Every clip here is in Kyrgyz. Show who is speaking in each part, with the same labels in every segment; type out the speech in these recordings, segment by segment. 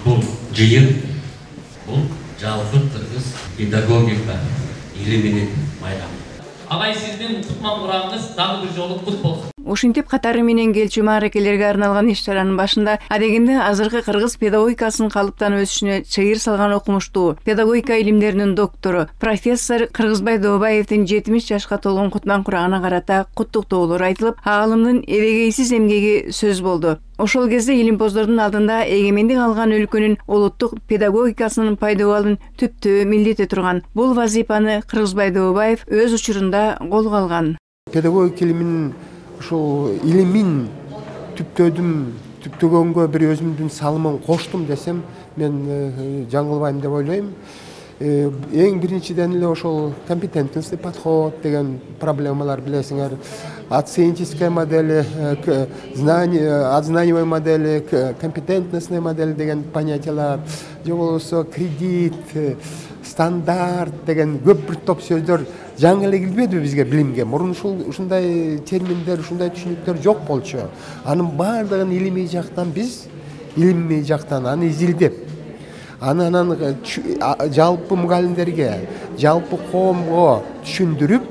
Speaker 1: Бул жыйын, бул жалпы кыргыз педагогика илиминин майрамы. Агай, сиздин кутман курагыңыз дагы бир жолу кут болсун.
Speaker 2: Ушинтип катары менен келчү мааракелерге арналган иш-чаранын башында адегенде азыркы кыргыз педагогикасынын калыптанып өсүшүнө чыйыр салган окумуштуу педагогика илимдеринин доктору профессор Кыргызбай Дообаевдин 70 жашка толгон кутман курагына карата куттуктоолор айтылып, аалымдын эбегейсиз эмгеги сөз болду. Ошол кезде илимпоздордун алдында эгемендик алган өлкөнүн улуттук педагогикасынын пайдабалын түптөө милдете турган бул вазифаны Кыргызбай Дообаев өз учурунда колго алган.
Speaker 3: Педагогика илиминин ушул илимин түптөгөнгө бир өзүмдүн салымын коштум десем, мен жаңылбайм деп ойлойм. Эң биринчиден эле ошол компетентностный подход деген проблемалар билесиңер, оценческая модель, знаниевая модель, компетентностная модель деген понятиялар, же болбосо кредит, стандарт деген көп бир топ сөздөр жаңы эле кирбеди бизге билимге. Мурун ушундай терминдер, ушундай түшүнүктөр жок болчу. Анын баардыгын илимий жактан биз, илимий жактан аны изилдеп, анан жалпы мугалимдерге, жалпы коомго түшүндүрүп,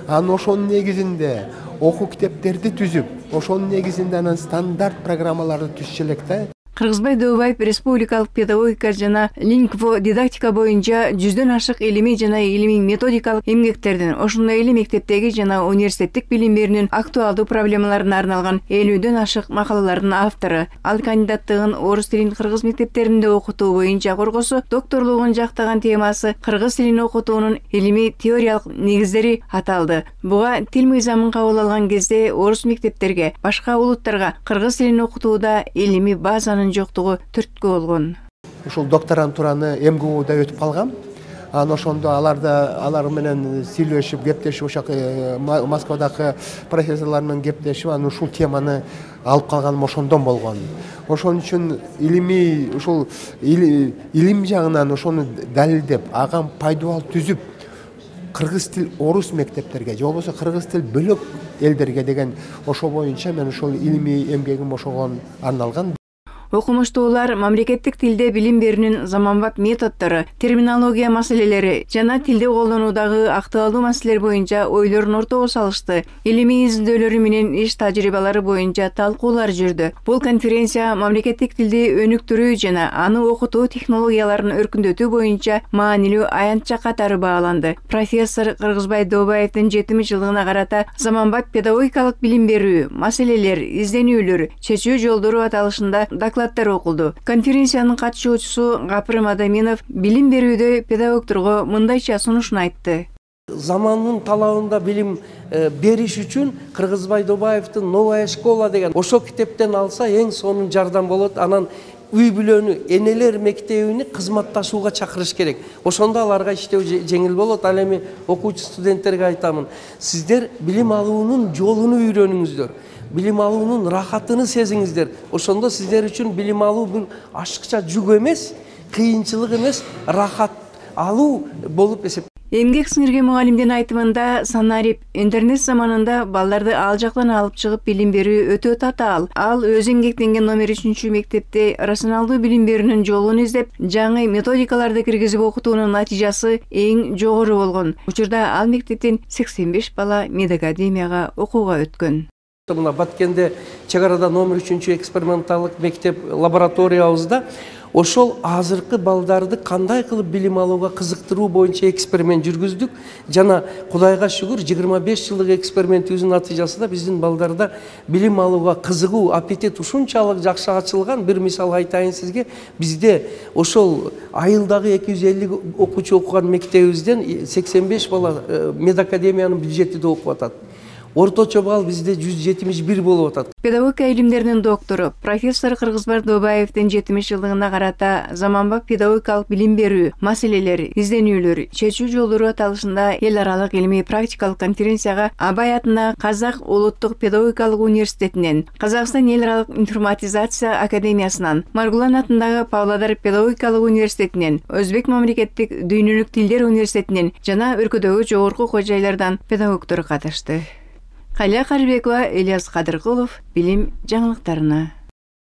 Speaker 3: анан ошонун негизинде окуу китептерди түзүп, ошонун негизинде анан стандарт программаларды түзүш элек да.
Speaker 2: Кыргызбай Дообаев республикалык педагогика жана лингво дидактика боюнча 100дөн ашык илимий жана илимий методикалык эмгектердин, ошондой эле мектептеги жана университеттик билим берүүнүн актуалдуу проблемаларына арналган 50дөн ашык макалалардын автору. Ал кандидаттыгын орус тилин кыргыз мектептеринде окутуу боюнча коргосо, докторлугун жактаган темасы кыргыз тилин окутуунун илимий теориялык негиздери аталды. Буга тил мыйзамын кабыл алган кезде орус мектептерге, башка улуттарга кыргыз тилин окутууда илимий базанын жоктугу түрткү болгон.
Speaker 3: Ушул докторантураны МГУда өтүп калгам. Анан ошондо алар менен сүйлөшүп, кептешип, ошо Москвадагы профессорлор менен кептешип, анан ушул теманы алып калганым ошондон болгон. Ошон үчүн илимий ушул илим жагынан ошону далилдеп, ага пайдабал түзүп, кыргыз тил орус мектептерге, же болбосо кыргыз тил бөлөк элдерге деген ошо боюнча мен ушул илимий эмгегим ошогон арналган.
Speaker 2: Окумуштуулар мамлекеттик тилде билим берүүнүн заманбап методдору, терминология маселелери жана тилди колдонуудагы актуалдуу маселелер боюнча ойлорун ортого салышты. Илимий изилдөөлөрү менен иш тажрыйбалары боюнча талкуулар жүрдү. Бул конференция мамлекеттик тилди өнүктүрүү жана аны окутуу технологияларын өркүндөтүү боюнча маанилүү аянтча катары бааланды. Профессор Кыргызбай Дообаевдин 70 жылдыгына карата заманбап педагогикалык билим берүү, маселелер, изденүүлөр, чечүү жолдору аталышында докладдар окулду. Конференциянын катышуучусу Гапыр Мадаминов билим берүүдө педагогдорго мындайча сунушун айтты.
Speaker 4: Заманын талабында билим бериш үчүн Кыргызбай Дообаевдин Новая школа деген ошо китептен алса эң сонун жардам болот. Анан үй бүлөнү, энелер мектебине кызматташууга чакырыш керек. Ошондо аларга иштөө жеңил болот. Ал эми окуучу студенттерге айтамын, сиздер билим алуунун жолуну үйрөнүңүздөр. Билим алуунун рахатыны сезиңиздер. Ошондо сиздер үчүн билим алуу бул ашыкча жүк эмес, кыйынчылык эмес, рахат алуу болуп эсептелет.
Speaker 2: Эмгек сиңирген мугалимдин айтымында санарип интернет заманында балдарды ал жактан алып чыгып билим берүү өтө татаал. Ал өзү эмгектенген номер 3 мектепте рационалдуу билим берүүнүн жолун издеп, жаңы методикаларды киргизип окутуунун натыйжасы эң жогору болгон. Учурда ал мектептен 85 бала медакадемияга окууга өткөн.
Speaker 4: Мына Баткенде чек арада номер 3 эксперименталдык мектеп лабораториябызда ошол азыркы балдарды кандай кылып билим алууга кызыктыруу боюнча эксперимент жүргүздүк. Жана Кудайга шүгүр 25 жылдык экспериментибиздин натыйжасында биздин балдарда билим алууга кызыгуу, аппетит ушунчалык жакшы ачылган. Бир мисал айтайын сизге. Бизде ошол айылдагы 250 окуучу окуган мектебибизден 85 бала медакадемиянын бюджетинде окуп атат. Орточо балл бизде 171 болуп атат.
Speaker 2: Педагогика илимдеринин доктору профессор Кыргызбай Дообаевдин 70 жылдыгына карата заманбап педагогикалык билим берүү, маселелери, изденүүлөр, чечүү жолдору аталышында эл аралык илимий практикалык конференцияга Абай атына Казак улуттук педагогикалык университетинен, Казакстан эл аралык информатизация академиясынан, Маргулан атындагы Павлодар педагогикалык университетинен, Өзбек мамлекеттик дүйнөлүк тилдер университетинен жана өлкөдөгү жогорку кожойлордон педагогдор катышты. Калия Карбекова, Ильяс Кадыркулов, билим жаңылыктарына.